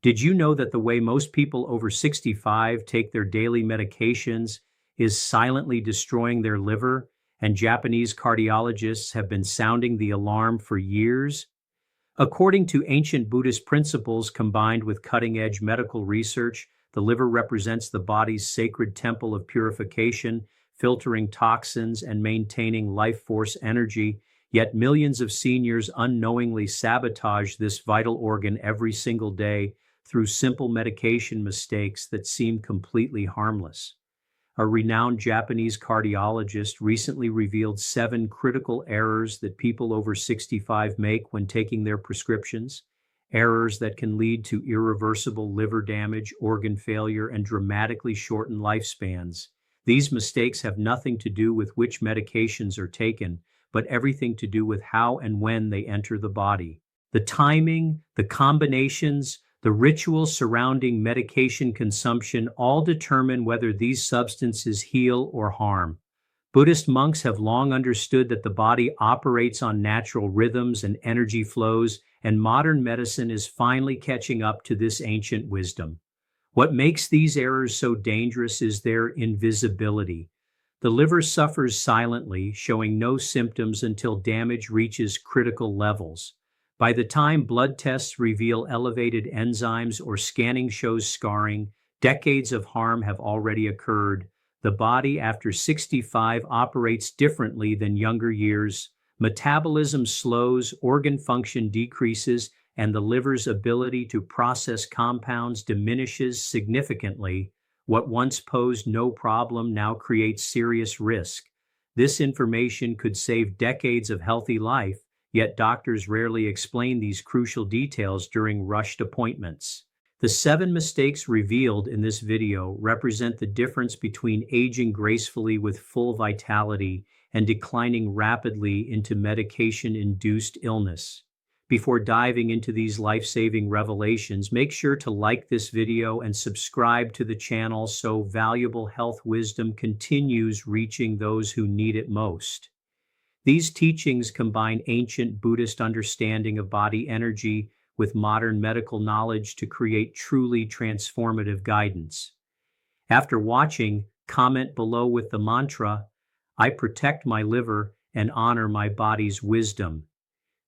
Did you know that the way most people over 65 take their daily medications is silently destroying their liver, and Japanese cardiologists have been sounding the alarm for years? According to ancient Buddhist principles combined with cutting-edge medical research, the liver represents the body's sacred temple of purification, filtering toxins and maintaining life force energy. Yet millions of seniors unknowingly sabotage this vital organ every single day through simple medication mistakes that seem completely harmless. A renowned Japanese cardiologist recently revealed 7 critical errors that people over 65 make when taking their prescriptions, errors that can lead to irreversible liver damage, organ failure, and dramatically shorten lifespans. These mistakes have nothing to do with which medications are taken, but everything to do with how and when they enter the body. The timing, the combinations, the rituals surrounding medication consumption all determine whether these substances heal or harm. Buddhist monks have long understood that the body operates on natural rhythms and energy flows, and modern medicine is finally catching up to this ancient wisdom. What makes these errors so dangerous is their invisibility. The liver suffers silently, showing no symptoms until damage reaches critical levels. By the time blood tests reveal elevated enzymes or scanning shows scarring, decades of harm have already occurred. The body after 65 operates differently than younger years. Metabolism slows, organ function decreases, and the liver's ability to process compounds diminishes significantly. What once posed no problem now creates serious risk. This information could save decades of healthy life, yet doctors rarely explain these crucial details during rushed appointments. The 7 mistakes revealed in this video represent the difference between aging gracefully with full vitality and declining rapidly into medication-induced illness. Before diving into these life-saving revelations, make sure to like this video and subscribe to the channel so valuable health wisdom continues reaching those who need it most. These teachings combine ancient Buddhist understanding of body energy with modern medical knowledge to create truly transformative guidance. After watching, comment below with the mantra, "I protect my liver and honor my body's wisdom."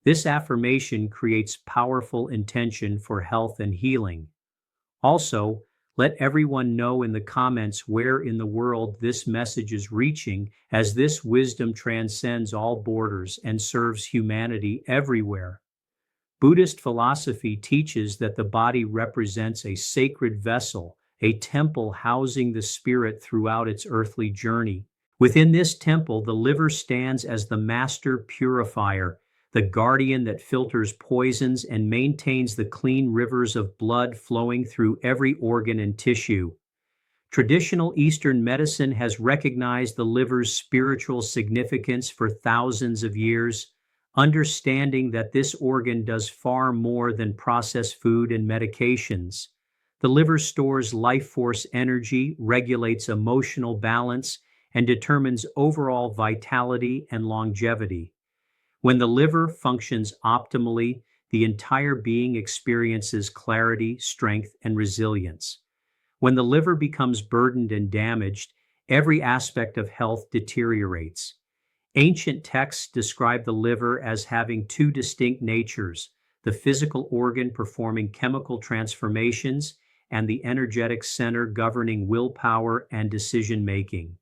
This affirmation creates powerful intention for health and healing. Also, let everyone know in the comments where in the world this message is reaching, as this wisdom transcends all borders and serves humanity everywhere. Buddhist philosophy teaches that the body represents a sacred vessel, a temple housing the spirit throughout its earthly journey. Within this temple, the liver stands as the master purifier, the guardian that filters poisons and maintains the clean rivers of blood flowing through every organ and tissue. Traditional Eastern medicine has recognized the liver's spiritual significance for thousands of years, understanding that this organ does far more than process food and medications. The liver stores life force energy, regulates emotional balance, and determines overall vitality and longevity. When the liver functions optimally, the entire being experiences clarity, strength, and resilience. When the liver becomes burdened and damaged, every aspect of health deteriorates. Ancient texts describe the liver as having 2 distinct natures, the physical organ performing chemical transformations and the energetic center governing willpower and decision-making.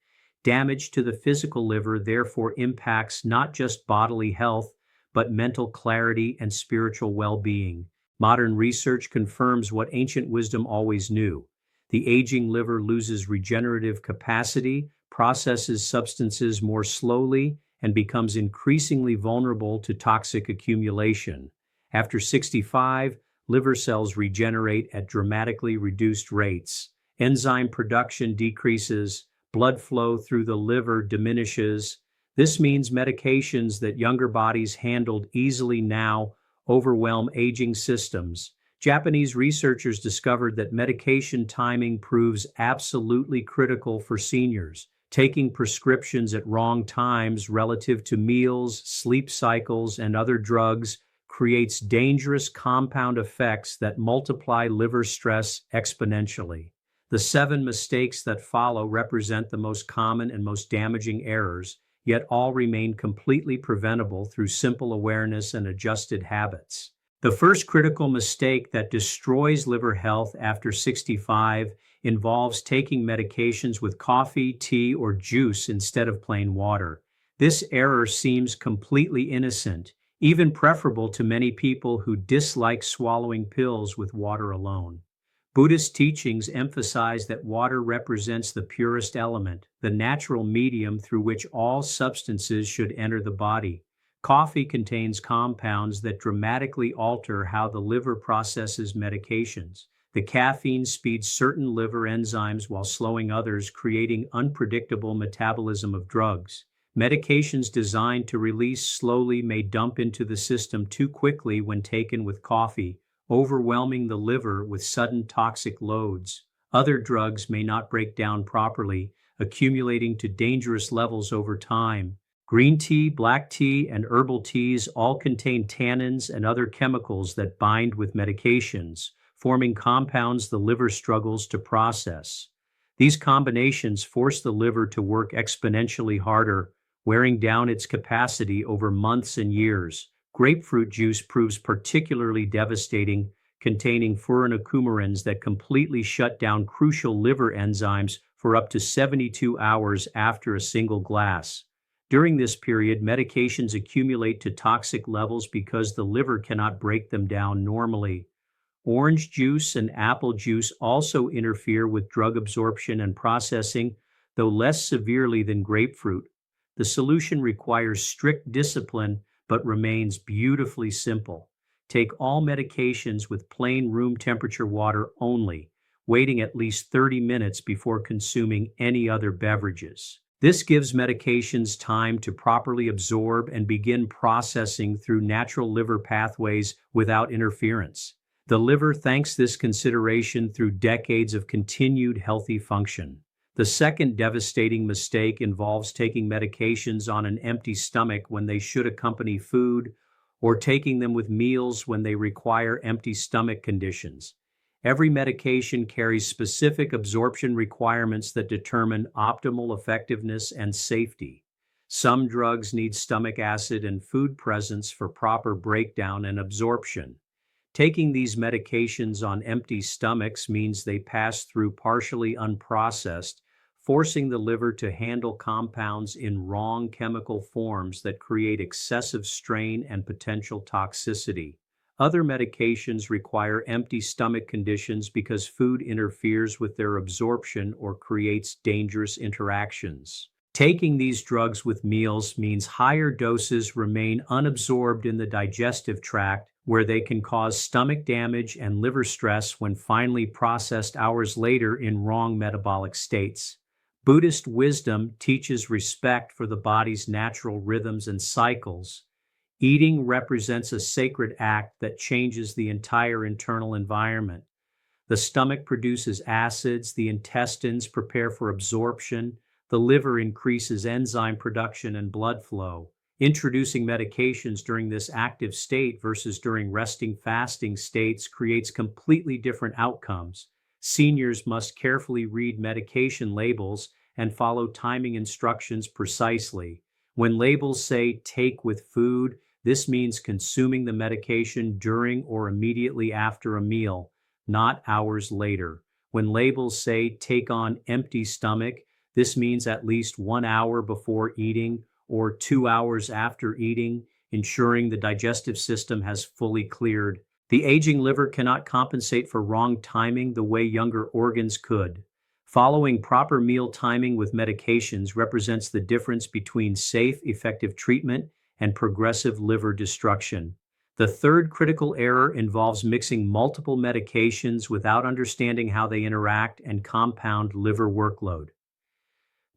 Damage to the physical liver therefore impacts not just bodily health, but mental clarity and spiritual well-being. Modern research confirms what ancient wisdom always knew. The aging liver loses regenerative capacity, processes substances more slowly, and becomes increasingly vulnerable to toxic accumulation. After 65, liver cells regenerate at dramatically reduced rates. Enzyme production decreases, blood flow through the liver diminishes. This means medications that younger bodies handled easily now overwhelm aging systems. Japanese researchers discovered that medication timing proves absolutely critical for seniors. Taking prescriptions at wrong times relative to meals, sleep cycles, and other drugs creates dangerous compound effects that multiply liver stress exponentially. The 7 mistakes that follow represent the most common and most damaging errors, yet all remain completely preventable through simple awareness and adjusted habits. The first critical mistake that destroys liver health after 65 involves taking medications with coffee, tea, or juice instead of plain water. This error seems completely innocent, even preferable to many people who dislike swallowing pills with water alone. Buddhist teachings emphasize that water represents the purest element, the natural medium through which all substances should enter the body. Coffee contains compounds that dramatically alter how the liver processes medications. The caffeine speeds certain liver enzymes while slowing others, creating unpredictable metabolism of drugs. Medications designed to release slowly may dump into the system too quickly when taken with coffee, overwhelming the liver with sudden toxic loads. Other drugs may not break down properly, accumulating to dangerous levels over time. Green tea, black tea, and herbal teas all contain tannins and other chemicals that bind with medications, forming compounds the liver struggles to process. These combinations force the liver to work exponentially harder, wearing down its capacity over months and years. Grapefruit juice proves particularly devastating, containing furanocoumarins that completely shut down crucial liver enzymes for up to 72 hours after a single glass. During this period, medications accumulate to toxic levels because the liver cannot break them down normally. Orange juice and apple juice also interfere with drug absorption and processing, though less severely than grapefruit. The solution requires strict discipline but remains beautifully simple. Take all medications with plain room temperature water only, waiting at least 30 minutes before consuming any other beverages. This gives medications time to properly absorb and begin processing through natural liver pathways without interference. The liver thanks this consideration through decades of continued healthy function. The second devastating mistake involves taking medications on an empty stomach when they should accompany food, or taking them with meals when they require empty stomach conditions. Every medication carries specific absorption requirements that determine optimal effectiveness and safety. Some drugs need stomach acid and food presence for proper breakdown and absorption. Taking these medications on empty stomachs means they pass through partially unprocessed, forcing the liver to handle compounds in wrong chemical forms that create excessive strain and potential toxicity. Other medications require empty stomach conditions because food interferes with their absorption or creates dangerous interactions. Taking these drugs with meals means higher doses remain unabsorbed in the digestive tract, where they can cause stomach damage and liver stress when finally processed hours later in wrong metabolic states. Buddhist wisdom teaches respect for the body's natural rhythms and cycles. Eating represents a sacred act that changes the entire internal environment. The stomach produces acids, the intestines prepare for absorption, the liver increases enzyme production and blood flow. Introducing medications during this active state versus during resting fasting states creates completely different outcomes. Seniors must carefully read medication labels and follow timing instructions precisely. When labels say take with food, this means consuming the medication during or immediately after a meal, not hours later. When labels say take on empty stomach, this means at least 1 hour before eating or 2 hours after eating, ensuring the digestive system has fully cleared. The aging liver cannot compensate for wrong timing the way younger organs could. Following proper meal timing with medications represents the difference between safe, effective treatment and progressive liver destruction. The third critical error involves mixing multiple medications without understanding how they interact and compound liver workload.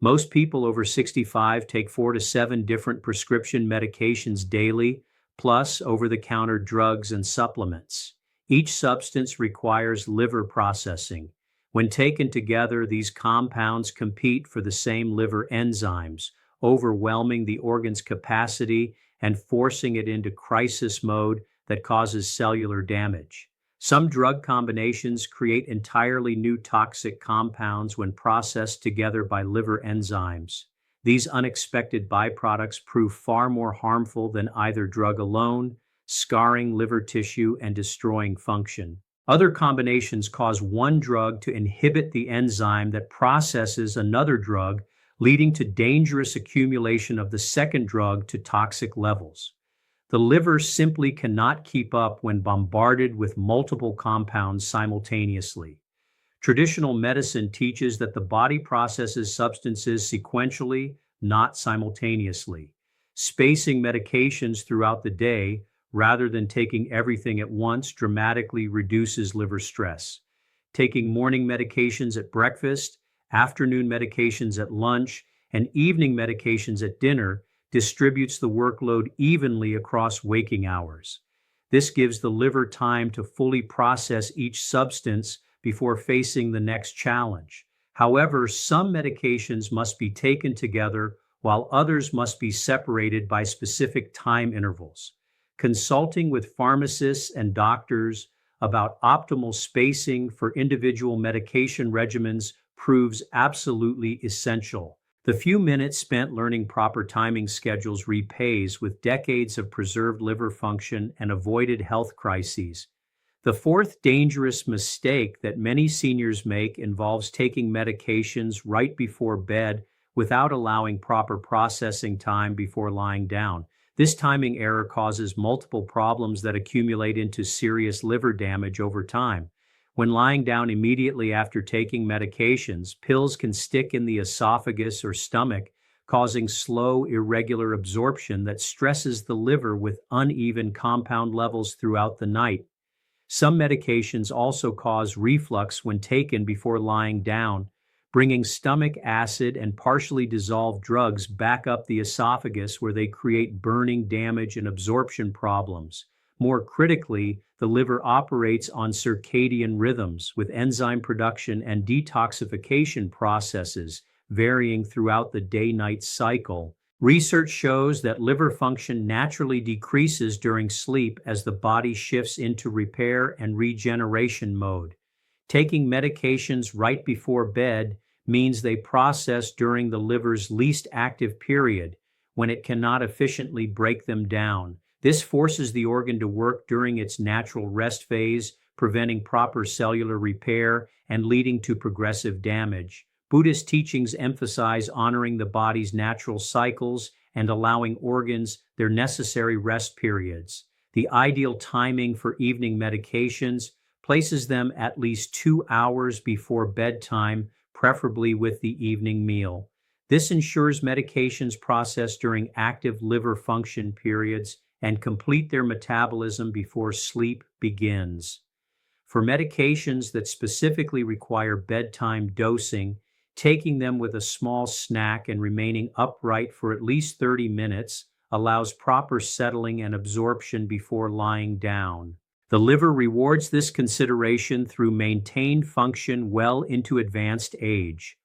Most people over 65 take 4 to 7 different prescription medications daily, plus over-the-counter drugs and supplements. Each substance requires liver processing. When taken together, these compounds compete for the same liver enzymes, overwhelming the organ's capacity and forcing it into crisis mode that causes cellular damage. Some drug combinations create entirely new toxic compounds when processed together by liver enzymes. These unexpected byproducts prove far more harmful than either drug alone, scarring liver tissue and destroying function. Other combinations cause one drug to inhibit the enzyme that processes another drug, leading to dangerous accumulation of the second drug to toxic levels. The liver simply cannot keep up when bombarded with multiple compounds simultaneously. Traditional medicine teaches that the body processes substances sequentially, not simultaneously. Spacing medications throughout the day, rather than taking everything at once, dramatically reduces liver stress. Taking morning medications at breakfast, afternoon medications at lunch, and evening medications at dinner distributes the workload evenly across waking hours. This gives the liver time to fully process each substance before facing the next challenge. However, some medications must be taken together while others must be separated by specific time intervals. Consulting with pharmacists and doctors about optimal spacing for individual medication regimens proves absolutely essential. The few minutes spent learning proper timing schedules repays with decades of preserved liver function and avoided health crises. The fourth dangerous mistake that many seniors make involves taking medications right before bed without allowing proper processing time before lying down. This timing error causes multiple problems that accumulate into serious liver damage over time. When lying down immediately after taking medications, pills can stick in the esophagus or stomach, causing slow, irregular absorption that stresses the liver with uneven compound levels throughout the night. Some medications also cause reflux when taken before lying down, bringing stomach acid and partially dissolved drugs back up the esophagus where they create burning, damage, and absorption problems. More critically, the liver operates on circadian rhythms with enzyme production and detoxification processes varying throughout the day-night cycle. Research shows that liver function naturally decreases during sleep as the body shifts into repair and regeneration mode. Taking medications right before bed means they process during the liver's least active period, when it cannot efficiently break them down. This forces the organ to work during its natural rest phase, preventing proper cellular repair and leading to progressive damage. Buddhist teachings emphasize honoring the body's natural cycles and allowing organs their necessary rest periods. The ideal timing for evening medications places them at least 2 hours before bedtime, preferably with the evening meal. This ensures medications processed during active liver function periods and complete their metabolism before sleep begins. For medications that specifically require bedtime dosing, taking them with a small snack and remaining upright for at least 30 minutes allows proper settling and absorption before lying down. The liver rewards this consideration through maintained function well into advanced age.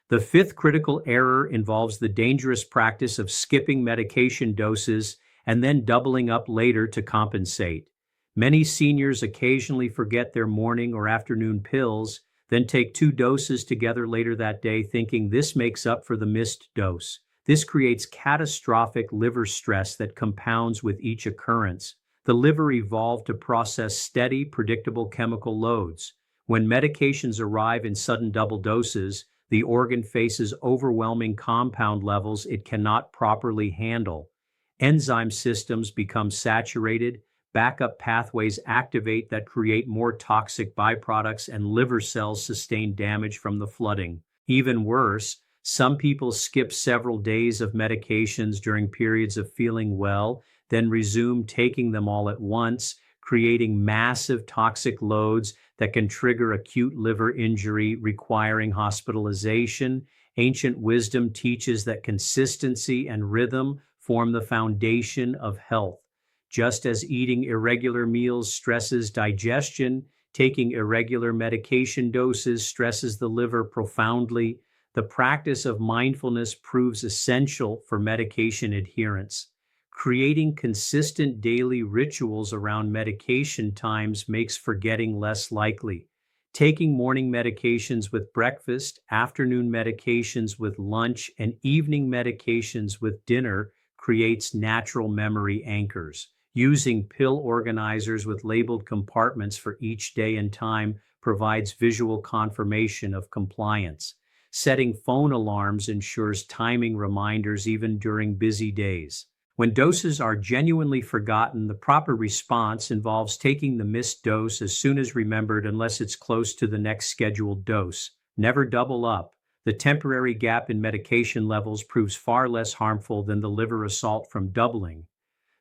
The fifth critical error involves the dangerous practice of skipping medication doses and then doubling up later to compensate. Many seniors occasionally forget their morning or afternoon pills, then take 2 doses together later that day, thinking this makes up for the missed dose. This creates catastrophic liver stress that compounds with each occurrence. The liver evolved to process steady, predictable chemical loads. When medications arrive in sudden double doses, the organ faces overwhelming compound levels it cannot properly handle. Enzyme systems become saturated, backup pathways activate that create more toxic byproducts, and liver cells sustain damage from the flooding. Even worse, some people skip several days of medications during periods of feeling well, then resume taking them all at once, creating massive toxic loads that can trigger acute liver injury requiring hospitalization. Ancient wisdom teaches that consistency and rhythm form the foundation of health. Just as eating irregular meals stresses digestion, taking irregular medication doses stresses the liver profoundly. The practice of mindfulness proves essential for medication adherence. Creating consistent daily rituals around medication times makes forgetting less likely. Taking morning medications with breakfast, afternoon medications with lunch, and evening medications with dinner creates natural memory anchors. Using pill organizers with labeled compartments for each day and time provides visual confirmation of compliance. Setting phone alarms ensures timing reminders even during busy days. When doses are genuinely forgotten, the proper response involves taking the missed dose as soon as remembered unless it's close to the next scheduled dose. Never double up. The temporary gap in medication levels proves far less harmful than the liver assault from doubling.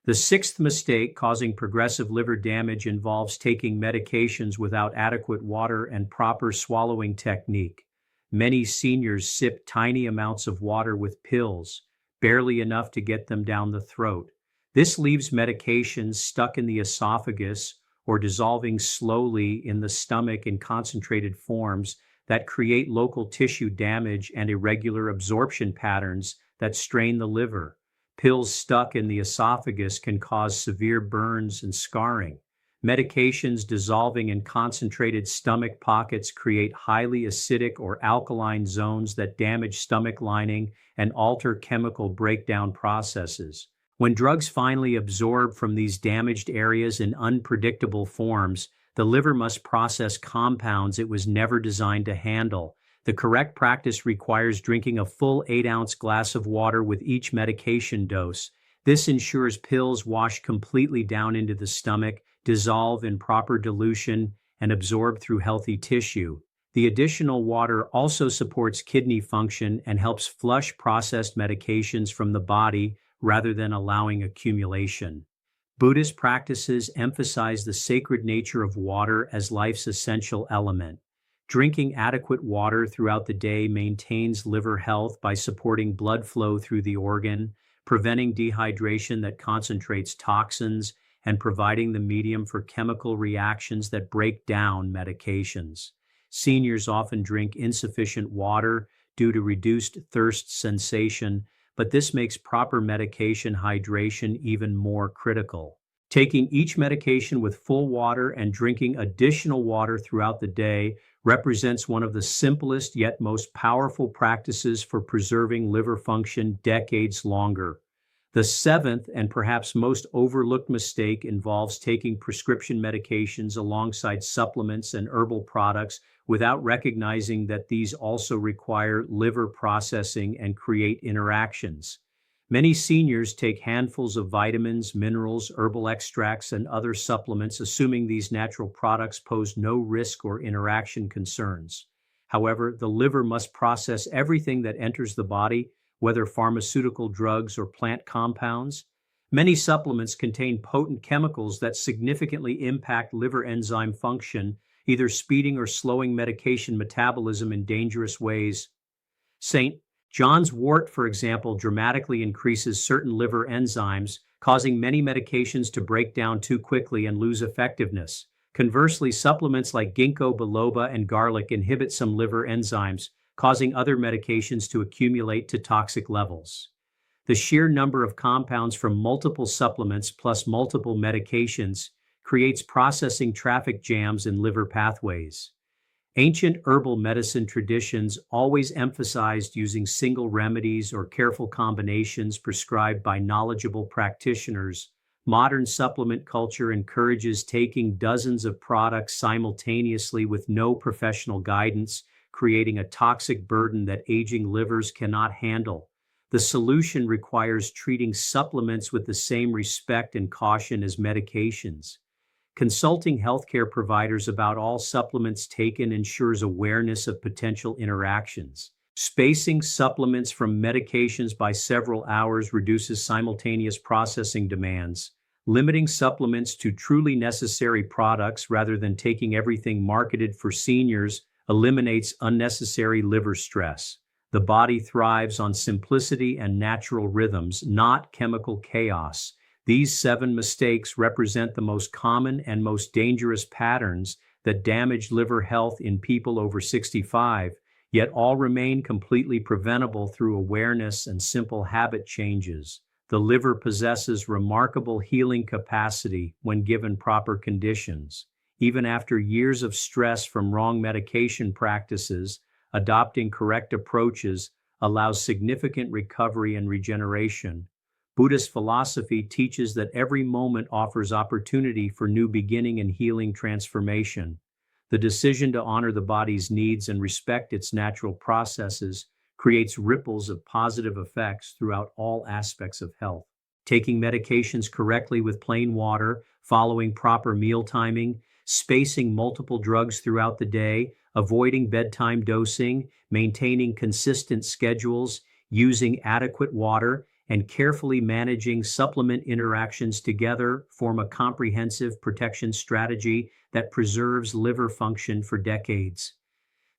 The sixth mistake causing progressive liver damage involves taking medications without adequate water and proper swallowing technique. Many seniors sip tiny amounts of water with pills, barely enough to get them down the throat. This leaves medications stuck in the esophagus or dissolving slowly in the stomach in concentrated forms that create local tissue damage and irregular absorption patterns that strain the liver. Pills stuck in the esophagus can cause severe burns and scarring. Medications dissolving in concentrated stomach pockets create highly acidic or alkaline zones that damage stomach lining and alter chemical breakdown processes. When drugs finally absorb from these damaged areas in unpredictable forms, the liver must process compounds it was never designed to handle. The correct practice requires drinking a full 8-ounce glass of water with each medication dose. This ensures pills wash completely down into the stomach, dissolve in proper dilution, and absorb through healthy tissue. The additional water also supports kidney function and helps flush processed medications from the body rather than allowing accumulation. Buddhist practices emphasize the sacred nature of water as life's essential element. Drinking adequate water throughout the day maintains liver health by supporting blood flow through the organ, preventing dehydration that concentrates toxins, and providing the medium for chemical reactions that break down medications. Seniors often drink insufficient water due to reduced thirst sensation, but this makes proper medication hydration even more critical. Taking each medication with full water and drinking additional water throughout the day represents one of the simplest yet most powerful practices for preserving liver function decades longer. The seventh and perhaps most overlooked mistake involves taking prescription medications alongside supplements and herbal products without recognizing that these also require liver processing and create interactions. Many seniors take handfuls of vitamins, minerals, herbal extracts, and other supplements, assuming these natural products pose no risk or interaction concerns. However, the liver must process everything that enters the body, whether pharmaceutical drugs or plant compounds. Many supplements contain potent chemicals that significantly impact liver enzyme function, either speeding or slowing medication metabolism in dangerous ways. St. John's wort, for example, dramatically increases certain liver enzymes, causing many medications to break down too quickly and lose effectiveness. Conversely, supplements like ginkgo biloba and garlic inhibit some liver enzymes, causing other medications to accumulate to toxic levels. The sheer number of compounds from multiple supplements plus multiple medications creates processing traffic jams in liver pathways. Ancient herbal medicine traditions always emphasized using single remedies or careful combinations prescribed by knowledgeable practitioners. Modern supplement culture encourages taking dozens of products simultaneously with no professional guidance, creating a toxic burden that aging livers cannot handle. The solution requires treating supplements with the same respect and caution as medications. Consulting healthcare providers about all supplements taken ensures awareness of potential interactions. Spacing supplements from medications by several hours reduces simultaneous processing demands. Limiting supplements to truly necessary products rather than taking everything marketed for seniors eliminates unnecessary liver stress. The body thrives on simplicity and natural rhythms, not chemical chaos. These 7 mistakes represent the most common and most dangerous patterns that damage liver health in people over 65, yet all remain completely preventable through awareness and simple habit changes. The liver possesses remarkable healing capacity when given proper conditions. Even after years of stress from wrong medication practices, adopting correct approaches allows significant recovery and regeneration. Buddhist philosophy teaches that every moment offers opportunity for new beginning and healing transformation. The decision to honor the body's needs and respect its natural processes creates ripples of positive effects throughout all aspects of health. Taking medications correctly with plain water, following proper meal timing, spacing multiple drugs throughout the day, avoiding bedtime dosing, maintaining consistent schedules, using adequate water, and carefully managing supplement interactions together form a comprehensive protection strategy that preserves liver function for decades.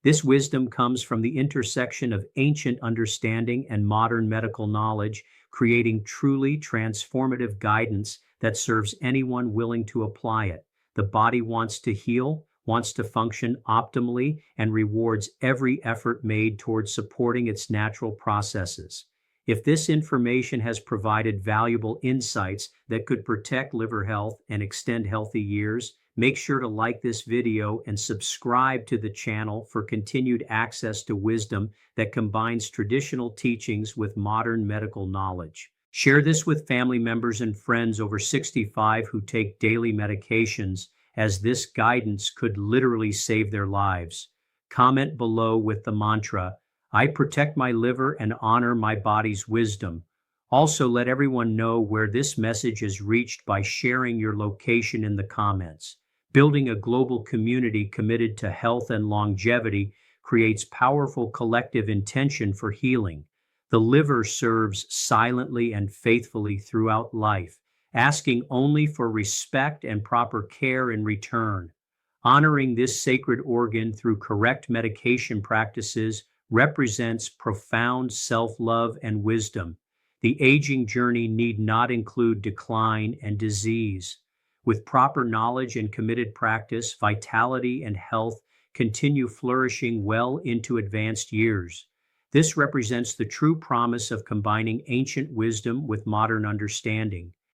This wisdom comes from the intersection of ancient understanding and modern medical knowledge, creating truly transformative guidance that serves anyone willing to apply it. The body wants to heal, wants to function optimally, and rewards every effort made towards supporting its natural processes. If this information has provided valuable insights that could protect liver health and extend healthy years, make sure to like this video and subscribe to the channel for continued access to wisdom that combines traditional teachings with modern medical knowledge. Share this with family members and friends over 65 who take daily medications, as this guidance could literally save their lives. Comment below with the mantra, "I protect my liver and honor my body's wisdom." Also, let everyone know where this message is reached by sharing your location in the comments. Building a global community committed to health and longevity creates powerful collective intention for healing. The liver serves silently and faithfully throughout life, asking only for respect and proper care in return. Honoring this sacred organ through correct medication practices represents profound self-love and wisdom. The aging journey need not include decline and disease. With proper knowledge and committed practice, vitality and health continue flourishing well into advanced years. This represents the true promise of combining ancient wisdom with modern understanding.